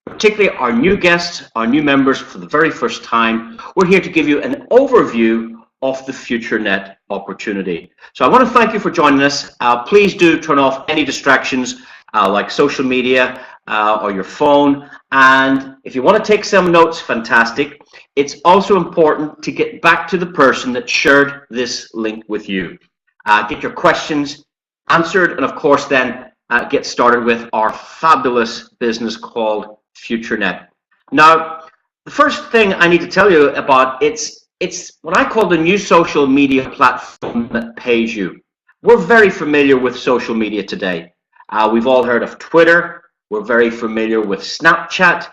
particularly our new guests, our new members for the very first time. We're here to give you an overview of the FutureNet opportunity. So I want to thank you for joining us. Please do turn off any distractions like social media or your phone. And if you want to take some notes, fantastic. It's also important to get back to the person that shared this link with you. Get your questions answered, and of course then get started with our fabulous business called FutureNet. Now, the first thing I need to tell you about, it's what I call the new social media platform that pays you. We're very familiar with social media today. We've all heard of Twitter. We're very familiar with Snapchat.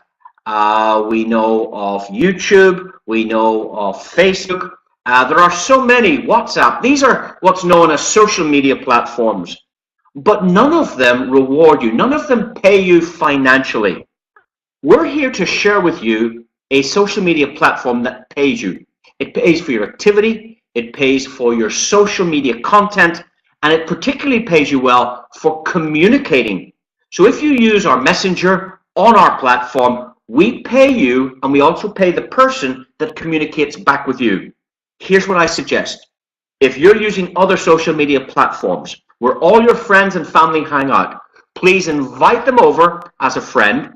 We know of YouTube. We know of Facebook. There are so many. WhatsApp. These are what's known as social media platforms. But none of them reward you. None of them pay you financially. We're here to share with you a social media platform that pays you. It pays for your activity, it pays for your social media content, and it particularly pays you well for communicating. So if you use our messenger on our platform, we pay you, and we also pay the person that communicates back with you. Here's what I suggest. If you're using other social media platforms where all your friends and family hang out, please invite them over as a friend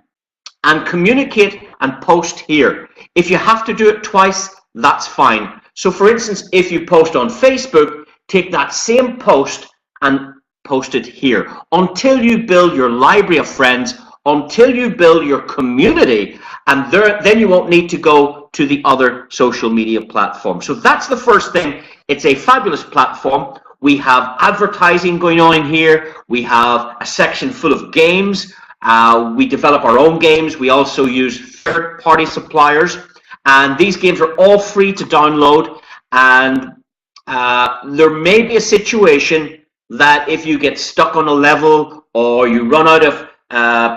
and communicate and post here. If you have to do it twice, that's fine. So for instance, if you post on Facebook, take that same post and post it here until you build your library of friends, until you build your community, and then you won't need to go to the other social media platforms. So that's the first thing. It's a fabulous platform. We have advertising going on in here. We have a section full of games. We develop our own games. We also use third-party suppliers, and these games are all free to download. And there may be a situation that if you get stuck on a level or you run out of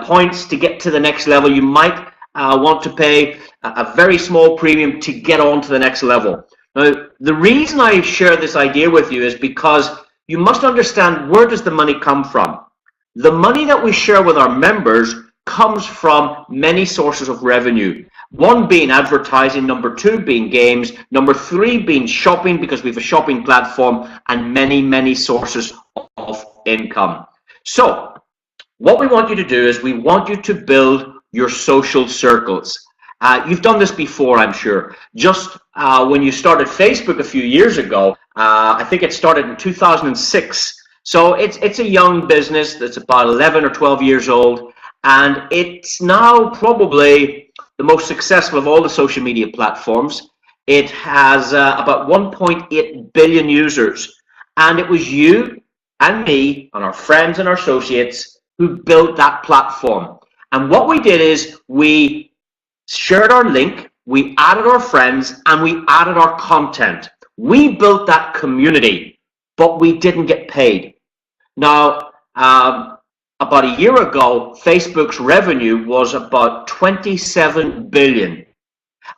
points to get to the next level, you might want to pay a very small premium to get on to the next level. Now, the reason I share this idea with you is because you must understand, where does the money come from? The money that we share with our members comes from many sources of revenue. One being advertising, number two being games, number three being shopping, because we have a shopping platform, and many, many sources of income. So what we want you to do is we want you to build your social circles. You've done this before, I'm sure. Just when you started Facebook a few years ago, I think it started in 2006. So it's a young business that's about 11 or 12 years old, and it's now probably the most successful of all the social media platforms. It has about 1.8 billion users, and it was you and me and our friends and our associates who built that platform. And what we did is we shared our link, we added our friends, and we added our content. We built that community, but we didn't get paid. Now, about a year ago, Facebook's revenue was about 27 billion.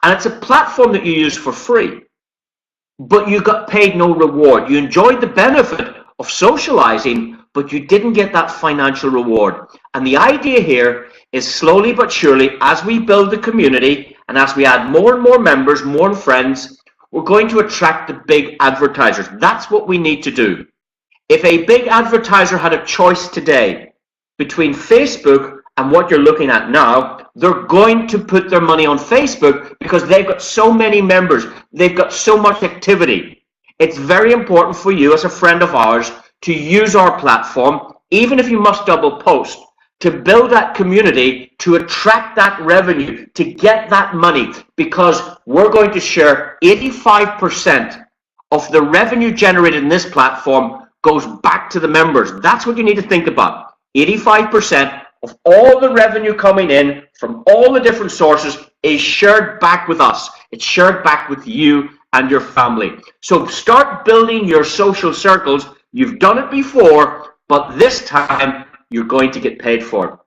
And it's a platform that you use for free, but you got paid no reward. You enjoyed the benefit of socializing, but you didn't get that financial reward. And the idea here is, slowly but surely, as we build the community and as we add more and more members, more friends, we're going to attract the big advertisers. That's what we need to do. If a big advertiser had a choice today between Facebook and what you're looking at now, they're going to put their money on Facebook because they've got so many members. They've got so much activity. It's very important for you as a friend of ours to use our platform, even if you must double post, to build that community, to attract that revenue, to get that money, because we're going to share 85% of the revenue generated in this platform goes back to the members. That's what you need to think about. 85% of all the revenue coming in from all the different sources is shared back with us. It's shared back with you and your family. So start building your social circles. You've done it before, but this time you're going to get paid for it.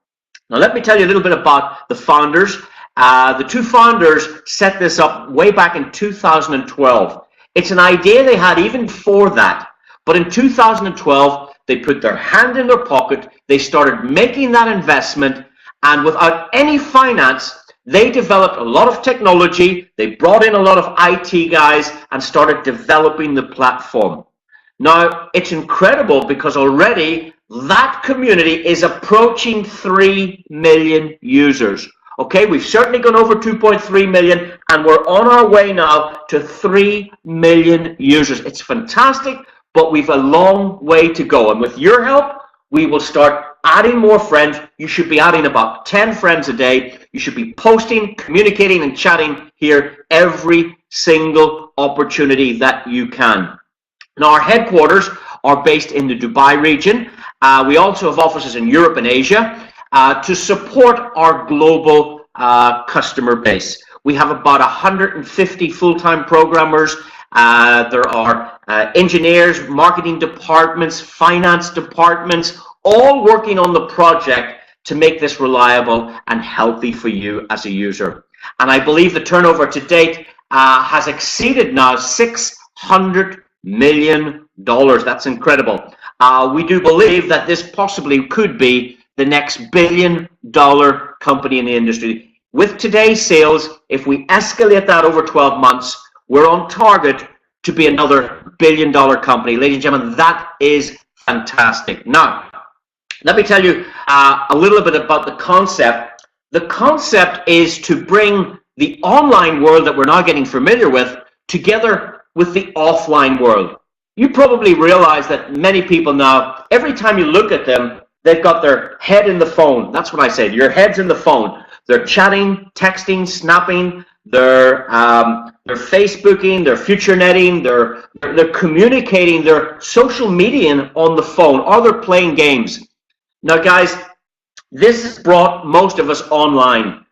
Now let me tell you a little bit about the founders. The two founders set this up way back in 2012. It's an idea they had even before that. But in 2012, they put their hand in their pocket, they started making that investment, and without any finance, they developed a lot of technology, they brought in a lot of IT guys and started developing the platform. Now, it's incredible because already that community is approaching 3 million users. Okay, we've certainly gone over 2.3 million and we're on our way now to 3 million users. It's fantastic, but we've a long way to go. And with your help, we will start adding more friends. You should be adding about 10 friends a day. You should be posting, communicating, and chatting here every single opportunity that you can. Now, our headquarters are based in the Dubai region. We also have offices in Europe and Asia to support our global customer base. We have about 150 full-time programmers. There are engineers, marketing departments, finance departments, all working on the project to make this reliable and healthy for you as a user. And I believe the turnover to date has exceeded now $600 million. That's incredible. We do believe that this possibly could be the next billion-dollar company in the industry. With today's sales, if we escalate that over 12 months, we're on target to be another billion-dollar company. Ladies and gentlemen, that is fantastic. Now, let me tell you a little bit about the concept. The concept is to bring the online world that we're now getting familiar with together with the offline world. You probably realize that many people now, every time you look at them, they've got their head in the phone. That's what I said. Your head's in the phone. They're chatting, texting, snapping. They're Facebooking. They're FutureNetting. They're communicating. They're social media on the phone, or they're playing games. Now, guys, this has brought most of us online,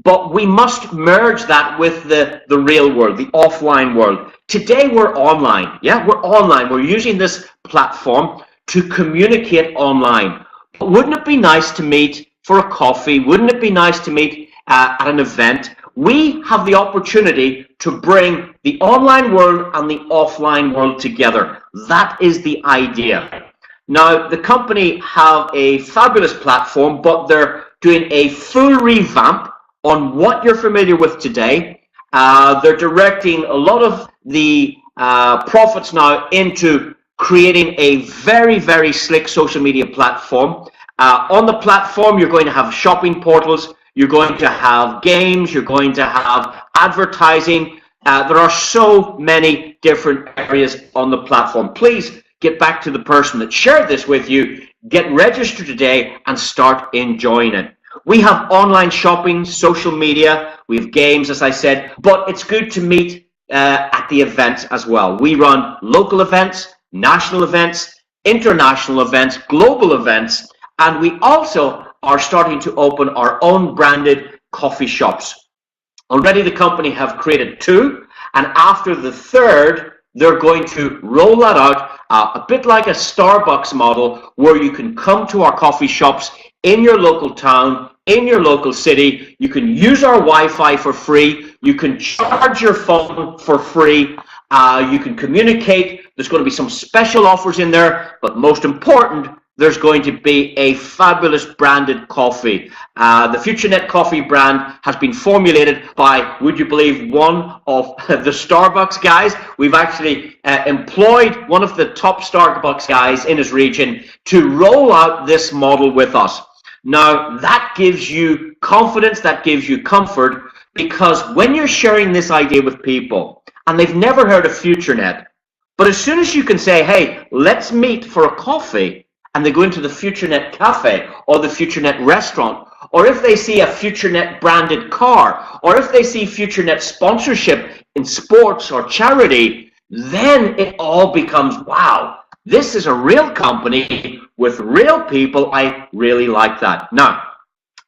but we must merge that with the real world, the offline world. Today, we're online. Yeah, we're online. We're using this platform to communicate online. But wouldn't it be nice to meet for a coffee? Wouldn't it be nice to meet at an event? We have the opportunity to bring the online world and the offline world together. That is the idea. Now, the company have a fabulous platform, but they're doing a full revamp on what you're familiar with today. They're directing a lot of the profits now into creating a very, very slick social media platform. On the platform, you're going to have shopping portals, you're going to have games, you're going to have advertising. There are so many different areas on the platform. Please get back to the person that shared this with you, get registered today, and start enjoying it. We have online shopping, social media, we have games, as I said, but it's good to meet at the events as well. We run local events, national events, international events, global events, and we also are starting to open our own branded coffee shops. Already the company have created 2, and after the 3rd, they're going to roll that out a bit like a Starbucks model, where you can come to our coffee shops in your local town, in your local city. You can use our Wi-Fi for free. You can charge your phone for free. You can communicate. There's going to be some special offers in there, but most important, there's going to be a fabulous branded coffee. The FutureNet coffee brand has been formulated by, would you believe, one of the Starbucks guys. We've actually employed one of the top Starbucks guys in his region to roll out this model with us. Now, that gives you confidence, that gives you comfort, because when you're sharing this idea with people, and they've never heard of FutureNet, but as soon as you can say, hey, let's meet for a coffee, and they go into the FutureNet cafe or the FutureNet restaurant, or if they see a FutureNet branded car, or if they see FutureNet sponsorship in sports or charity, then it all becomes, wow, this is a real company with real people. I really like that. Now,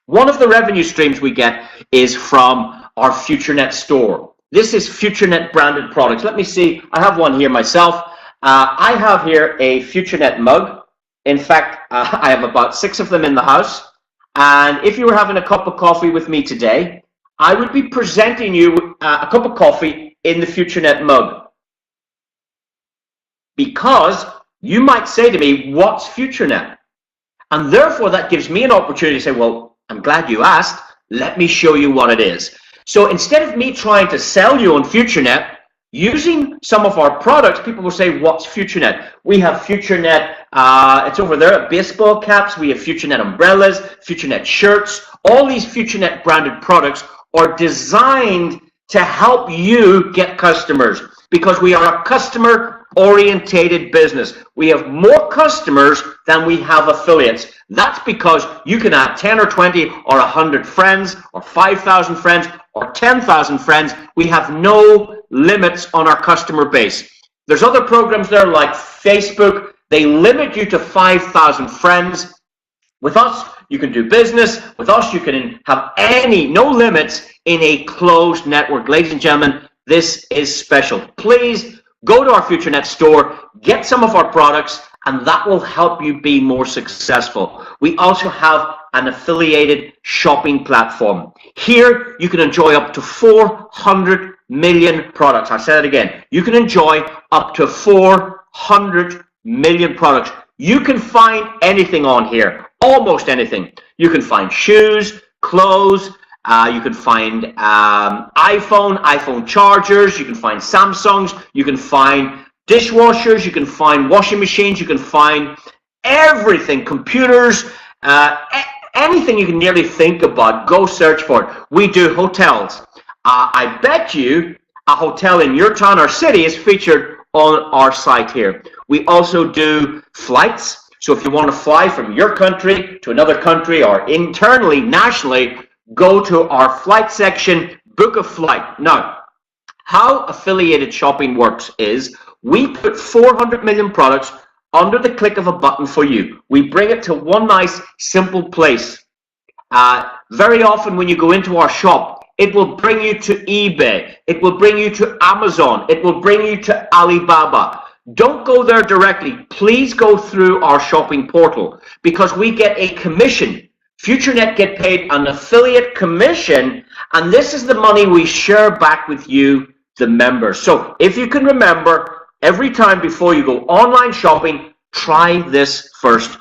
one of the revenue streams we get is from our FutureNet store. This is FutureNet branded products. Let me see. I have one here myself. I have here a FutureNet mug. In fact, I have about 6 of them in the house. And if you were having a cup of coffee with me today, I would be presenting you a cup of coffee in the FutureNet mug. Because you might say to me, what's FutureNet? And therefore, that gives me an opportunity to say, well, I'm glad you asked. Let me show you what it is. So instead of me trying to sell you on FutureNet, using some of our products, people will say, what's FutureNet? We have FutureNet, it's over there, baseball caps. We have FutureNet umbrellas, FutureNet shirts. All these FutureNet branded products are designed to help you get customers, because we are a customer-orientated business. We have more customers than we have affiliates. That's because you can add 10 or 20 or 100 friends or 5,000 friends or 10,000 friends. We have no limits on our customer base. There's other programs there like Facebook. They limit you to 5,000 friends. With us, you can do business. With us, you can have no limits in a closed network. Ladies and gentlemen, this is special. Please go to our FutureNet store, get some of our products, and that will help you be more successful. We also have an affiliated shopping platform. Here, you can enjoy up to 400 million products. I said it again. You can enjoy up to 400 million products. You can find anything on here, almost anything. You can find shoes, clothes, you can find iPhone chargers, you can find Samsungs, you can find dishwashers, you can find washing machines, you can find everything, computers, anything you can nearly think about. Go search for it. We do hotels. I bet you a hotel in your town or city is featured on our site here. We also do flights. So if you want to fly from your country to another country or internally, nationally, go to our flight section, book a flight. Now, how affiliated shopping works is we put 400 million products under the click of a button for you. We bring it to one nice, simple place. Very often when you go into our shop, it will bring you to eBay. It will bring you to Amazon. It will bring you to Alibaba. Don't go there directly. Please go through our shopping portal, because we get a commission. FutureNet get paid an affiliate commission, and this is the money we share back with you, the members. So if you can remember, every time before you go online shopping, try this first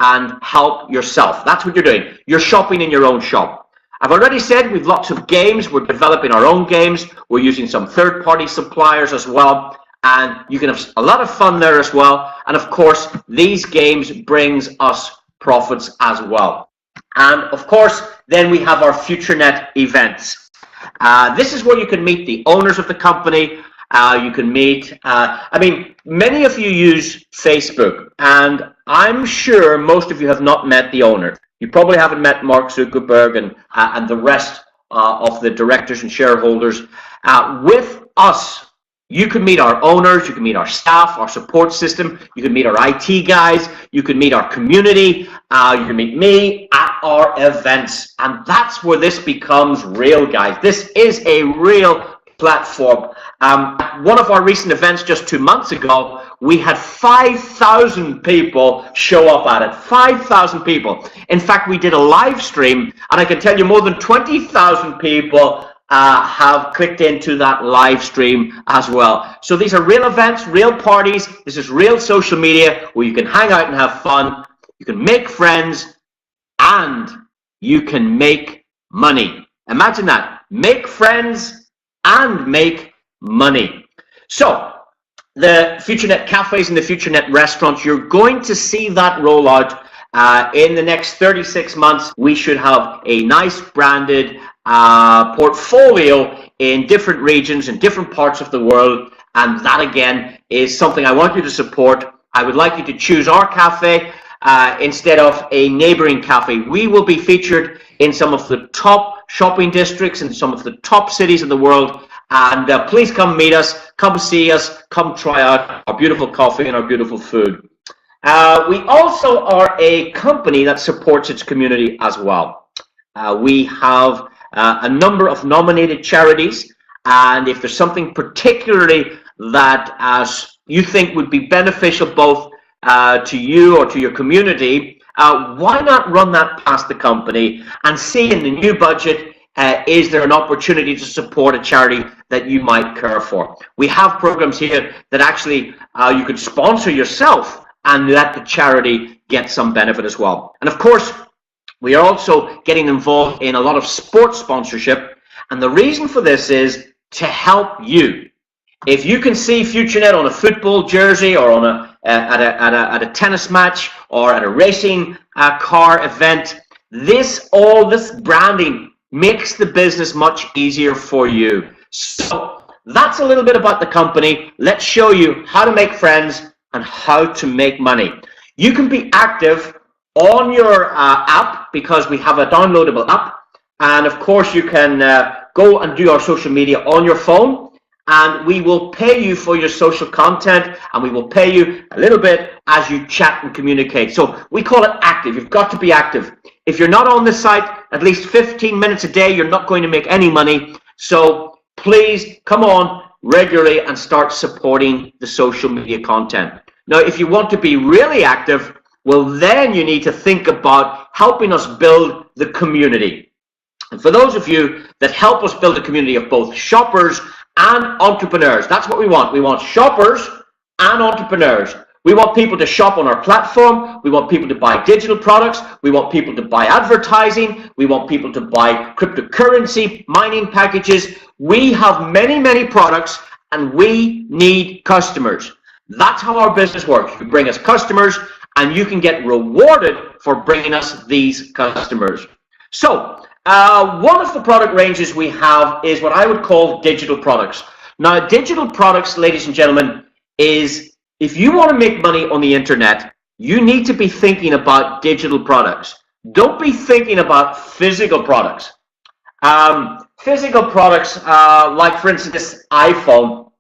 and help yourself. That's what you're doing. You're shopping in your own shop. I've already said we've lots of games. We're developing our own games. We're using some third-party suppliers as well. And you can have a lot of fun there as well. And of course, these games brings us profits as well. And of course, then we have our FutureNet events. This is where you can meet the owners of the company. You can meet, many of you use Facebook, and I'm sure most of you have not met the owner. You probably haven't met Mark Zuckerberg and the rest of the directors and shareholders. With us, you can meet our owners, you can meet our staff, our support system, you can meet our IT guys, you can meet our community, you can meet me at our events. And that's where this becomes real, guys. This is a real platform. One of our recent events just 2 months ago, we had 5,000 people show up at it. 5,000 people. In fact, we did a live stream, and I can tell you more than 20,000 people have clicked into that live stream as well. So these are real events, real parties. This is real social media where you can hang out and have fun. You can make friends, and you can make money. Imagine that. Make friends and make money. So the FutureNet cafes and the FutureNet restaurants, you're going to see that roll out in the next 36 months. We should have a nice branded portfolio in different regions and different parts of the world, and that again is something I want you to support. I would like you to choose our cafe instead of a neighboring cafe. We will be featured in some of the top shopping districts in some of the top cities in the world, and please come meet us, come see us, come try out our beautiful coffee and our beautiful food. We also are a company that supports its community as well. We have a number of nominated charities, and if there's something particularly that you think would be beneficial both to you or to your community, why not run that past the company and see in the new budget, is there an opportunity to support a charity that you might care for? We have programs here that actually you could sponsor yourself and let the charity get some benefit as well. And of course, We are also getting involved in a lot of sports sponsorship. And the reason for this is to help you. If you can see FutureNet on a football jersey or on at a tennis match or at a racing car event, all this branding makes the business much easier for you. So that's a little bit about the company. Let's show you how to make friends and how to make money. You can be active on your app because we have a downloadable app, and of course you can go and do our social media on your phone, and we will pay you for your social content, and we will pay you a little bit as you chat and communicate. So we call it active. You've got to be active. If you're not on the site at least 15 minutes a day, you're not going to make any money. So please come on regularly and start supporting the social media content. Now, if you want to be really active, well, then you need to think about helping us build the community. And for those of you that help us build a community of both shoppers and entrepreneurs, that's what we want. We want shoppers and entrepreneurs. We want people to shop on our platform. We want people to buy digital products. We want people to buy advertising. We want people to buy cryptocurrency mining packages. We have many, many products, and we need customers. That's how our business works. You bring us customers, and you can get rewarded for bringing us these customers. So one of the product ranges we have is what I would call digital products. Now, digital products, ladies and gentlemen, is if you want to make money on the internet, you need to be thinking about digital products. Don't be thinking about physical products. Physical products, like for instance this iPhone,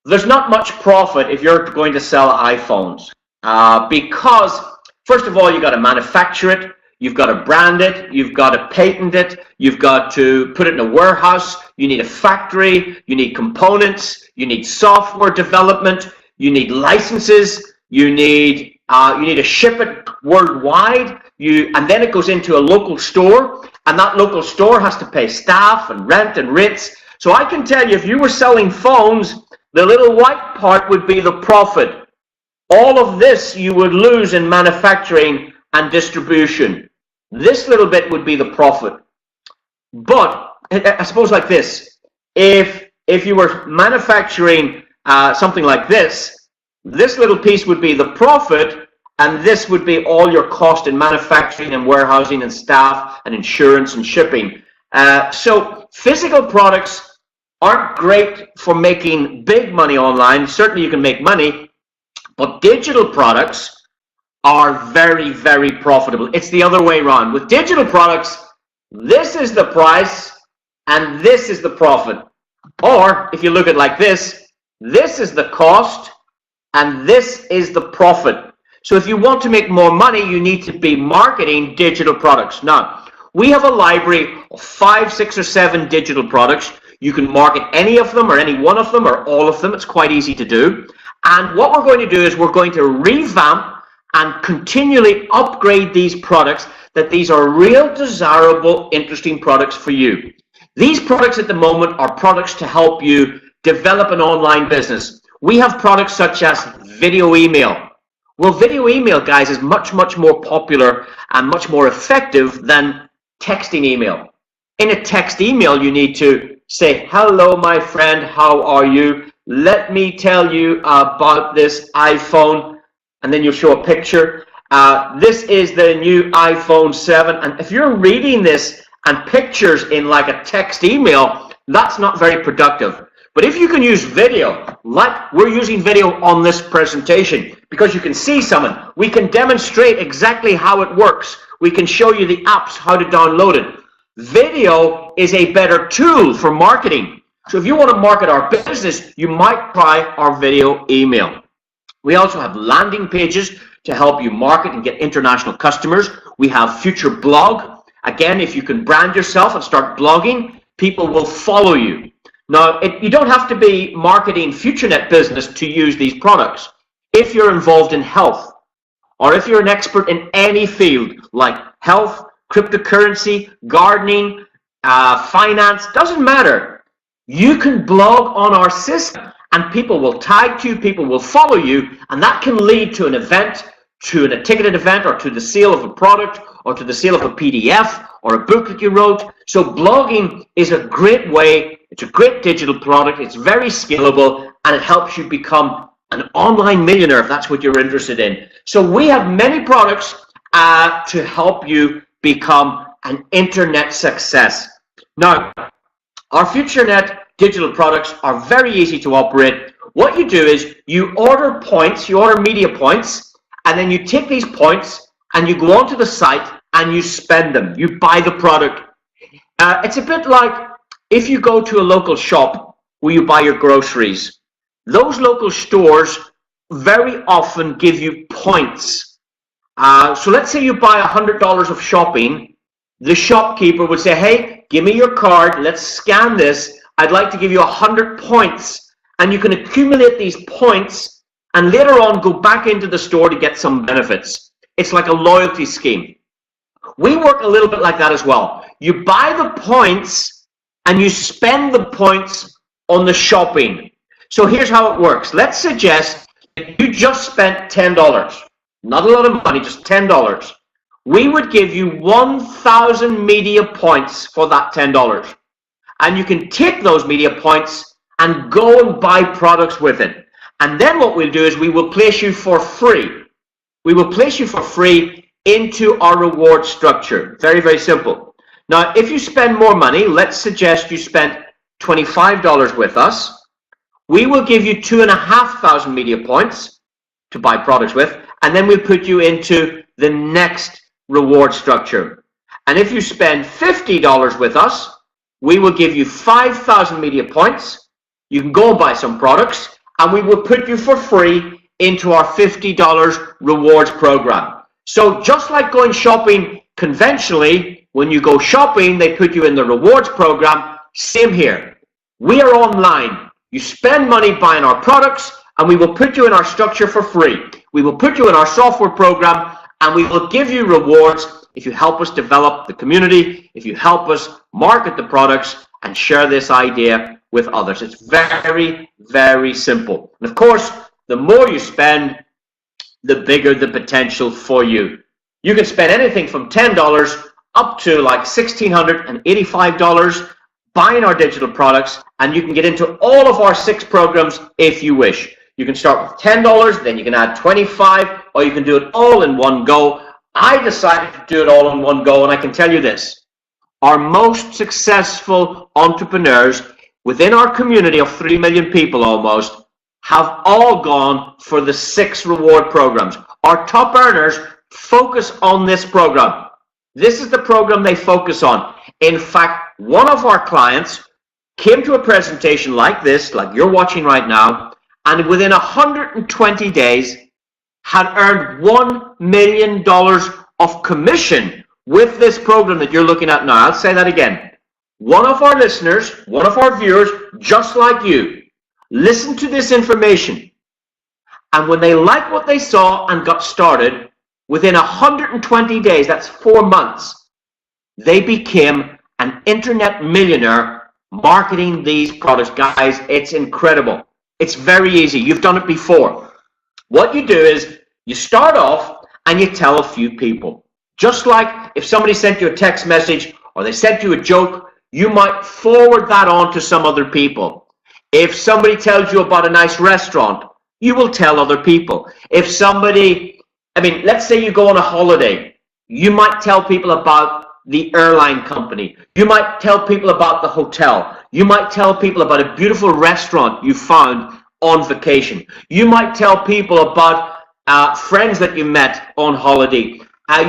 there's not much profit if you're going to sell iPhones. Because first of all, you got to manufacture it, you've got to brand it, you've got to patent it, you've got to put it in a warehouse, you need a factory, you need components, you need software development, you need licenses, you need to ship it worldwide, and then it goes into a local store, and that local store has to pay staff and rent and rates. So I can tell you, if you were selling phones, the little white part would be the profit. All of this you would lose in manufacturing and distribution. This little bit would be the profit. But I suppose like this, if you were manufacturing something like this little piece would be the profit, and this would be all your cost in manufacturing and warehousing and staff and insurance and shipping. So physical products aren't great for making big money online. Certainly you can make money, but digital products are very, very profitable. It's the other way around. With digital products, this is the price and this is the profit. Or if you look at it like this is the cost and this is the profit. So if you want to make more money, you need to be marketing digital products. Now, we have a library of 5, 6, or 7 digital products. You can market any of them or any one of them or all of them. It's quite easy to do. And what we're going to do is we're going to revamp and continually upgrade these products, that these are real desirable, interesting products for you. These products at the moment are products to help you develop an online business. We have products such as video email. Well, video email, guys, is much, much more popular and much more effective than texting email. In a text email, you need to say, hello, my friend, how are you? Let me tell you about this iPhone. And then you'll show a picture. This is the new iPhone 7. And if you're reading this and pictures in like a text email, that's not very productive. But if you can use video, like we're using video on this presentation, because you can see someone, we can demonstrate exactly how it works. We can show you the apps, how to download it. Video is a better tool for marketing. So if you want to market our business, you might try our video email. We also have landing pages to help you market and get international customers. We have Future Blog. Again, if you can brand yourself and start blogging, people will follow you. Now, you don't have to be marketing FutureNet business to use these products. If you're involved in health, or if you're an expert in any field like health, cryptocurrency, gardening, finance, doesn't matter. You can blog on our system and people will tag you, people will follow you, and that can lead to an event, to a ticketed event or to the sale of a product or to the sale of a PDF or a book that you wrote. So blogging is a great way. It's a great digital product. It's very scalable, and it helps you become an online millionaire if that's what you're interested in. So we have many products to help you become an internet success. Now, our FutureNet digital products are very easy to operate. What you do is you order points, you order media points, and then you take these points and you go onto the site and you spend them. You buy the product. It's a bit like if you go to a local shop where you buy your groceries. Those local stores very often give you points. So let's say you buy $100 of shopping. The shopkeeper would say, hey, give me your card. Let's scan this. I'd like to give you 100 points. And you can accumulate these points and later on go back into the store to get some benefits. It's like a loyalty scheme. We work a little bit like that as well. You buy the points and you spend the points on the shopping. So here's how it works. Let's suggest that you just spent $10. Not a lot of money, just $10. We would give you 1,000 media points for that $10. And you can take those media points and go and buy products with it. And then what we'll do is we will place you for free. We will place you for free into our reward structure. Very, very simple. Now, if you spend more money, let's suggest you spent $25 with us. We will give you 2,500 media points to buy products with, and then we'll put you into the next reward structure. And if you spend $50 with us, we will give you 5,000 media points. You can go and buy some products, and we will put you for free into our $50 rewards program. So just like going shopping conventionally, when you go shopping, they put you in the rewards program. Same here. We are online. You spend money buying our products, and we will put you in our structure for free. We will put you in our software program, and we will give you rewards if you help us develop the community, if you help us market the products and share this idea with others. It's very, very simple. And of course, the more you spend, the bigger the potential for you. You can spend anything from $10 up to like $1,685 buying our digital products, and you can get into all of our 6 programs if you wish. You can start with $10, then you can add $25, or you can do it all in one go. I decided to do it all in one go, and I can tell you this. Our most successful entrepreneurs within our community of 3 million people almost have all gone for the 6 reward programs. Our top earners focus on this program. This is the program they focus on. In fact, one of our clients came to a presentation like this, like you're watching right now, and within 120 days had earned $1 million of commission with this program that you're looking at now. I'll say that again. One of our listeners, one of our viewers, just like you, listened to this information, and when they liked what they saw and got started, within 120 days, that's 4 months, they became an internet millionaire marketing these products. Guys, it's incredible. It's very easy. You've done it before. What you do is you start off and you tell a few people. Just like if somebody sent you a text message or they sent you a joke, you might forward that on to some other people. If somebody tells you about a nice restaurant, you will tell other people. If somebody, let's say you go on a holiday, you might tell people about the airline company. You might tell people about the hotel. You might tell people about a beautiful restaurant you found on vacation. You might tell people about friends that you met on holiday.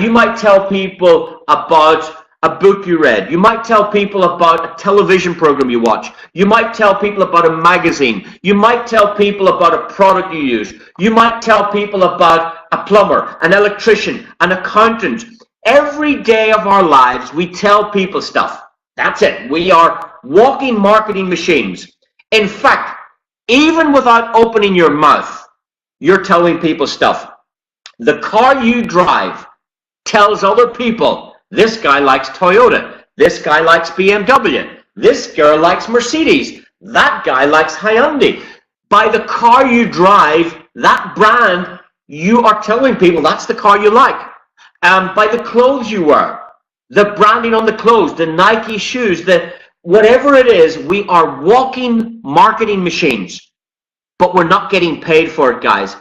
You might tell people about a book you read. You might tell people about a television program you watch. You might tell people about a magazine. You might tell people about a product you use. You might tell people about a plumber, an electrician, an accountant. Every day of our lives, we tell people stuff. That's it. We are walking marketing machines. In fact, even without opening your mouth, you're telling people stuff. The car you drive tells other people, this guy likes Toyota, this guy likes BMW, this girl likes Mercedes, that guy likes Hyundai. By the car you drive, that brand, you are telling people that's the car you like. By the clothes you wear, the branding on the clothes, the Nike shoes, whatever it is, we are walking marketing machines, but we're not getting paid for it, guys.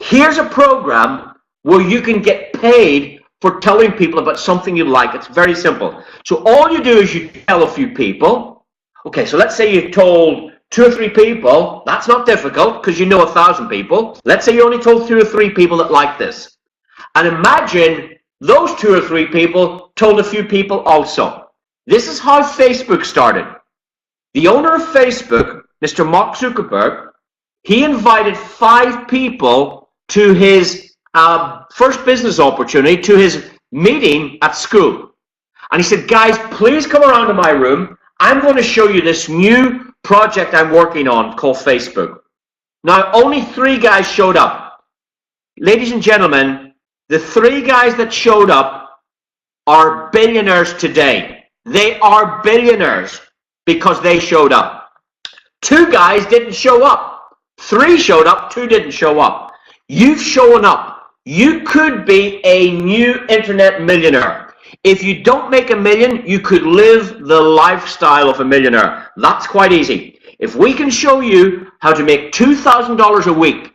Here's a program where you can get paid for telling people about something you like. It's very simple. So all you do is you tell a few people. Okay, so let's say you told 2 or 3 people. That's not difficult because you know 1,000 people. Let's say you only told 2 or 3 people that like this. And imagine those 2 or 3 people told a few people also. This is how Facebook started. The owner of Facebook, Mr. Mark Zuckerberg, he invited 5 people to his first business opportunity, to his meeting at school. And he said, guys, please come around to my room. I'm going to show you this new project I'm working on called Facebook. Now, only 3 guys showed up. Ladies and gentlemen, the 3 guys that showed up are billionaires today. They are billionaires because they showed up. 2 guys didn't show up. 3 showed up, 2 didn't show up. You've shown up. You could be a new internet millionaire. If you don't make $1 million, you could live the lifestyle of a millionaire. That's quite easy. If we can show you how to make $2,000 a week,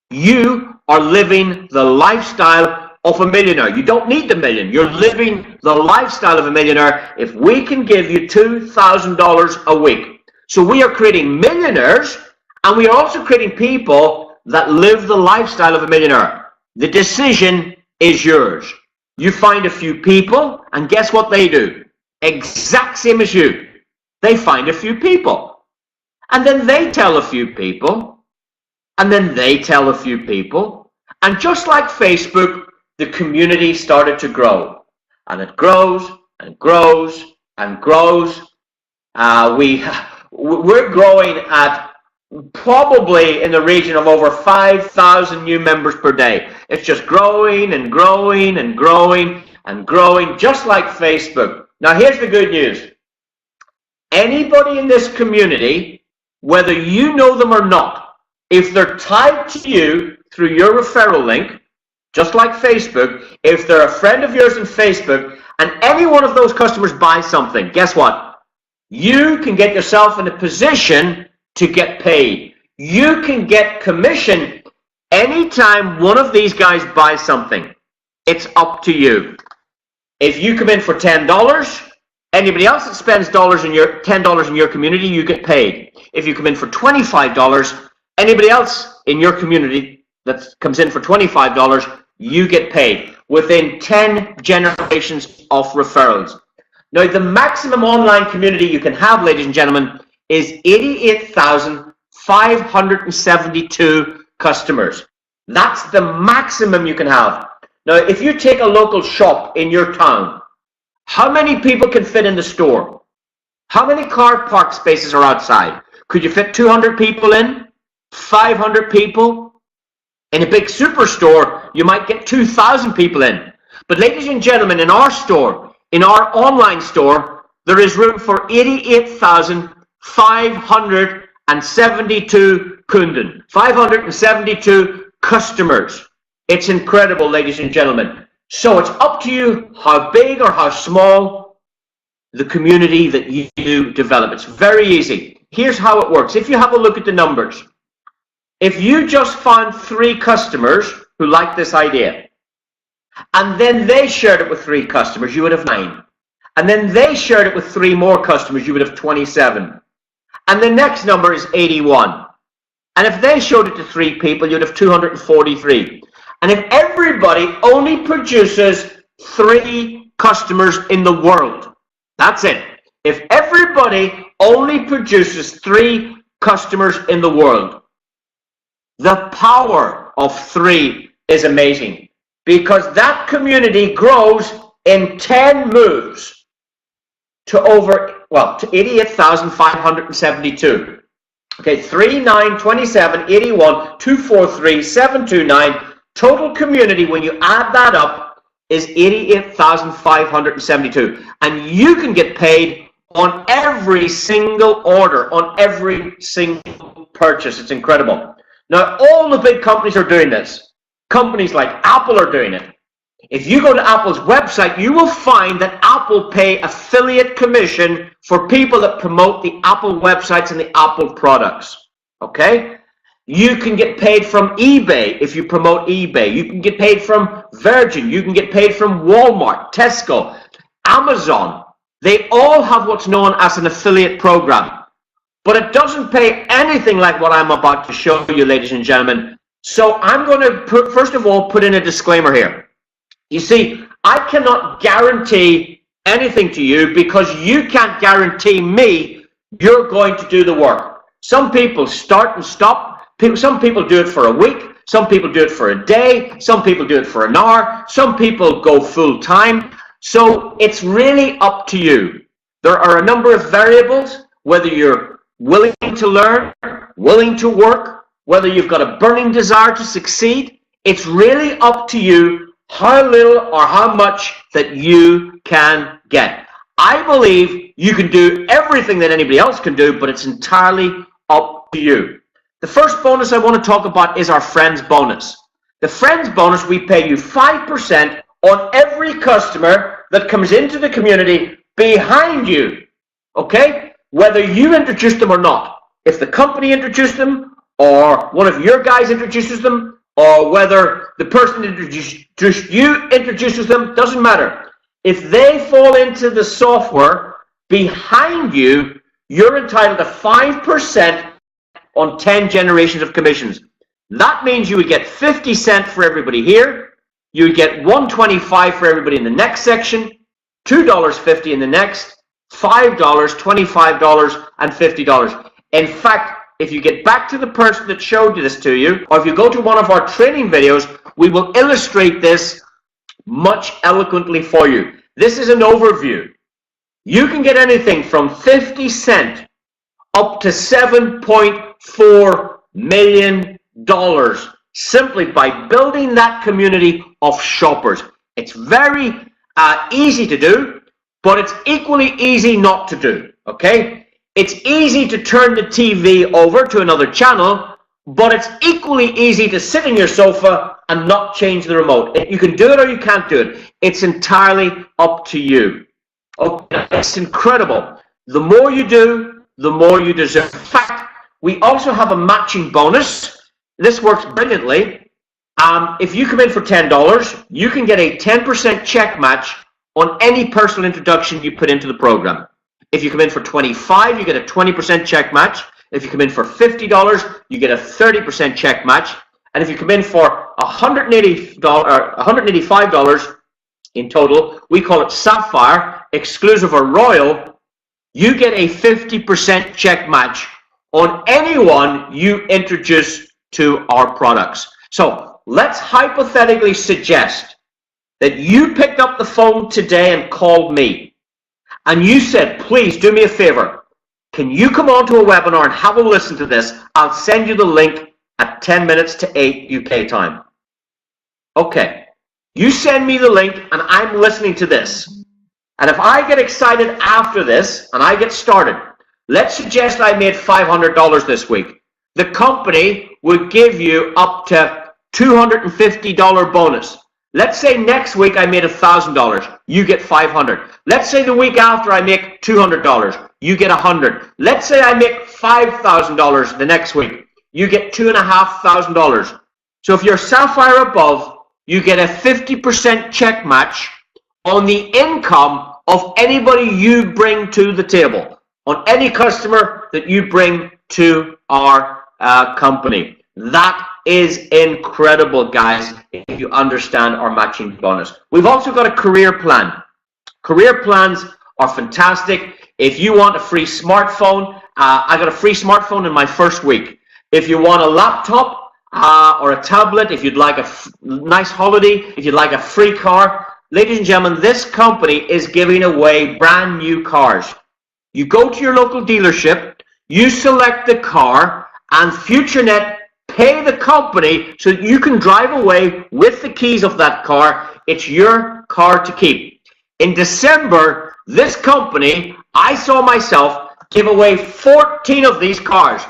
you are living the lifestyle of a millionaire. You don't need the million. You're living the lifestyle of a millionaire if we can give you $2,000 a week. So we are creating millionaires, and we are also creating people that live the lifestyle of a millionaire. The decision is yours. You find a few people, and guess what they do? Exact same as you. They find a few people. And then they tell a few people. And then they tell a few people. And just like Facebook, the community started to grow. And it grows and grows and grows. We're growing at probably in the region of over 5,000 new members per day. It's just growing and growing and growing and growing, just like Facebook. Now, here's the good news. Anybody in this community, whether you know them or not, if they're tied to you through your referral link, just like Facebook, if they're a friend of yours in Facebook, and any one of those customers buys something, guess what? You can get yourself in a position to get paid. You can get commission anytime one of these guys buys something. It's up to you. If you come in for $10, anybody else that spends $10 in your community, you get paid. If you come in for $25, anybody else in your community that comes in for $25, you get paid within 10 generations of referrals. Now, the maximum online community you can have, ladies and gentlemen, is 88,572 customers. That's the maximum you can have. Now, if you take a local shop in your town, how many people can fit in the store? How many car park spaces are outside? Could you fit 200 people in? 500 people? In a big superstore, you might get 2,000 people in. But ladies and gentlemen, in our store, in our online store, there is room for 88,572 Kunden, 572 customers. It's incredible, ladies and gentlemen. So it's up to you how big or how small the community that you develop. It's very easy. Here's how it works. If you have a look at the numbers, if you just found 3 customers who liked this idea, and then they shared it with 3 customers, you would have 9. And then they shared it with 3 more customers, you would have 27. And the next number is 81. And if they showed it to 3 people, you'd have 243. And if everybody only produces 3 customers in the world, that's it. If everybody only produces 3 customers in the world, the power of 3 is amazing, because that community grows in 10 moves to to 88,572. Okay, 3, 9, 27, 81, 243, 729. Total community, when you add that up, is 88,572. And you can get paid on every single order, on every single purchase. It's incredible. Now, all the big companies are doing this. Companies like Apple are doing it. If you go to Apple's website, you will find that Apple pay affiliate commission for people that promote the Apple websites and the Apple products. Okay? You can get paid from eBay if you promote eBay. You can get paid from Virgin. You can get paid from Walmart, Tesco, Amazon. They all have what's known as an affiliate program. But it doesn't pay anything like what I'm about to show you, ladies and gentlemen. So I'm going to, first of all, put in a disclaimer here. You see, I cannot guarantee anything to you because you can't guarantee me you're going to do the work. Some people start and stop. Some people do it for a week. Some people do it for a day. Some people do it for an hour. Some people go full time. So it's really up to you. There are a number of variables, whether you're willing to learn, willing to work, whether you've got a burning desire to succeed. It's really up to you how little or how much that you can get. I believe you can do everything that anybody else can do, but it's entirely up to you. The first bonus I want to talk about is our Friends bonus. The Friends bonus, we pay you 5% on every customer that comes into the community behind you, okay? Whether you introduce them or not. If the company introduced them, or one of your guys introduces them, or whether the person introduces them, doesn't matter. If they fall into the software behind you, you're entitled to 5% on 10 generations of commissions. That means you would get 50 cents for everybody here. You would get $1.25 for everybody in the next section, $2.50 in the next, $5, $25, and $50. In fact, if you get back to the person that showed this to you, or if you go to one of our training videos, we will illustrate this much eloquently for you. This is an overview. You can get anything from 50 cents up to $7.4 million simply by building that community of shoppers. It's very easy to do, but it's equally easy not to do, okay? It's easy to turn the TV over to another channel, but it's equally easy to sit in your sofa and not change the remote. You can do it or you can't do it. It's entirely up to you. Okay, it's incredible. The more you do, the more you deserve. In fact, we also have a matching bonus. This works brilliantly. If you come in for $10, you can get a 10% check match on any personal introduction you put into the program. If you come in for $25, you get a 20% check match. If you come in for $50, you get a 30% check match. And if you come in for $185 in total, we call it Sapphire, exclusive or Royal, you get a 50% check match on anyone you introduce to our products. So let's hypothetically suggest that you picked up the phone today and called me. And you said, please do me a favor. Can you come on to a webinar and have a listen to this? I'll send you the link at 10 minutes to 8 UK time. Okay. You send me the link and I'm listening to this. And if I get excited after this and I get started, let's suggest I made $500 this week. The company would give you up to $250 bonus. Let's say next week I made $1,000, you get $500. Let's say the week after I make $200, you get $100. Let's say I make $5,000 the next week, you get $2,500. So if you're Sapphire above, you get a 50% check match on the income of anybody you bring to the table, on any customer that you bring to our company. That is incredible, guys, if you understand our matching bonus. We've also got a career plan. Career plans are fantastic. If you want a free smartphone, I got a free smartphone in my first week. If you want a laptop or a tablet, if you'd like a nice holiday, if you'd like a free car, ladies and gentlemen, this company is giving away brand new cars. You go to your local dealership, you select the car, and FutureNet pay the company so that you can drive away with the keys of that car. It's your car to keep. In December, this company, I saw myself give away 14 of these cars.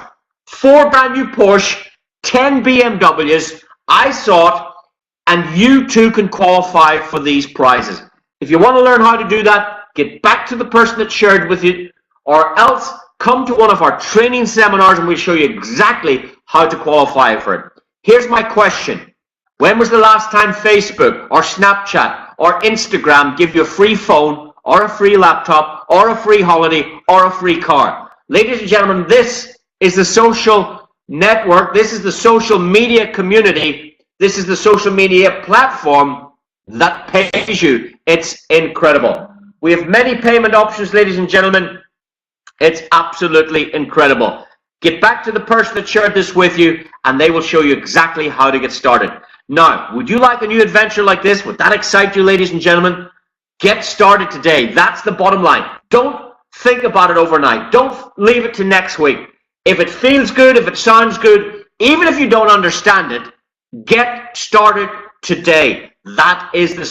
4 brand new Porsche, 10 BMWs. I saw it and you too can qualify for these prizes. If you want to learn how to do that, get back to the person that shared with you, or else come to one of our training seminars and we'll show you exactly how to qualify for it. Here's my question. When was the last time Facebook or Snapchat or Instagram give you a free phone or a free laptop or a free holiday or a free car? Ladies and gentlemen, this is the social network. This is the social media community. This is the social media platform that pays you. It's incredible. We have many payment options, ladies and gentlemen. It's absolutely incredible. Get back to the person that shared this with you and they will show you exactly how to get started. Now, would you like a new adventure like this? Would that excite you, ladies and gentlemen? Get started today. That's the bottom line. Don't think about it overnight. Don't leave it to next week. If it feels good, if it sounds good, even if you don't understand it, get started today. That is the